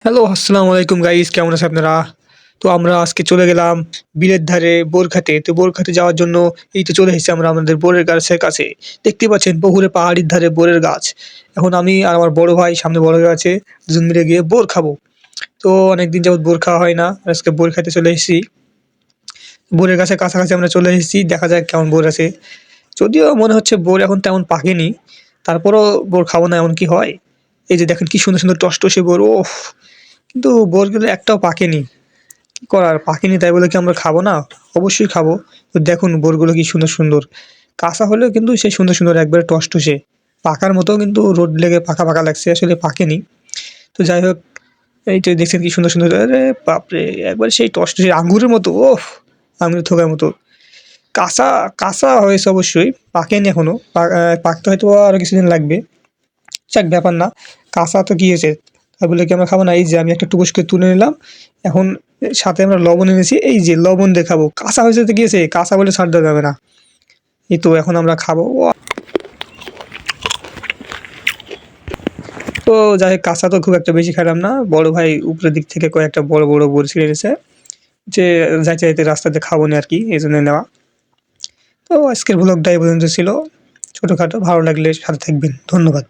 Hello, আসসালামু আলাইকুম guys, কেমন আছেন আপনারা? তো আমরা আজকে চলে গেলাম বিলের ধারে বোর খেতে। তো বোর খেতে যাওয়ার জন্য এই তো চলে এসেছি আমরা আমাদের বোরের গাছের কাছে। দেখতেই পাচ্ছেন পুকুরে পাহাড়ির ধারে বোরের গাছ। এখন আমি আর আমার বড় ভাই সামনে বড় ভাই আছে। দুজন মিলে গিয়ে বোর খাবো। তো অনেকদিন যাবত বোর খাওয়া হয় না। আজকে বোর খেতে চলে এসেছি। বোরের গাছের কাছাকাছি আমরা চলে এসেছি। দেখা যাক কেমন বোর আছে। যদিও মনে হচ্ছে বোর এখন তেমন পাকেনি। তারপরও বোর খাবো না এমন কি হয়? এই যে দেখেন কি সুন্দর, সুন্দর টসটসে বোর। ওফ! কিন্তু বোরগুলো একটাও পাকেনি। কি করার? পাকেনি তাই বলে কি আমরা খাবো না? অবশ্যই খাবো। তো দেখুন বোরগুলো কি সুন্দর, সুন্দর। কাঁচা হলেও কিন্তু সেই সুন্দর, সুন্দর একবারে টসটসে। পাকার মতো কিন্তু রোদ লেগে পাকা, পাকা লাগছে। আসলে পাকেনি। তো যাই হোক, এই যে দেখছেন কি সুন্দর, সুন্দর। আরে বাপরে! একবারে সেই টসটসে আঙ্গুরের মতো। ওফ! আঙ্গুরের থোকার মতো। কাঁচা, কাঁচা হয়েছে অবশ্যই। পাকেনি এখনো। পাকতে হয়তো আরো কিছুদিন লাগবে। যাক ব্যাপার না। কাঁচা তো কি হয়েছে? তাই বলে কি আমরা খাবো না? এই যে আমি একটা টুকুস করে তুলে নিলাম। এখন সাথে আমরা লবণ এনেছি। এই যে লবণ দিয়ে খাবো। কাঁচা হয়েছে তো কি হয়েছে? কাঁচা বলে ছাড় দেওয়া যাবে না। এই তো এখন আমরা খাবো। তো যাই হোক কাঁচা তো খুব একটা বেশি খেলাম না। বড় ভাই উপরের দিক থেকে কয়েকটা বড়, বড় বড়শি এনেছে। যে যাইতে, যাইতে রাস্তাতে খাবো না আরকি এজন্য নেওয়া। তো আজকের ভ্লগটা এই পর্যন্ত ছিল। ছোটখাটো। ভালো লাগলে সাথে থাকবেন। ধন্যবাদ।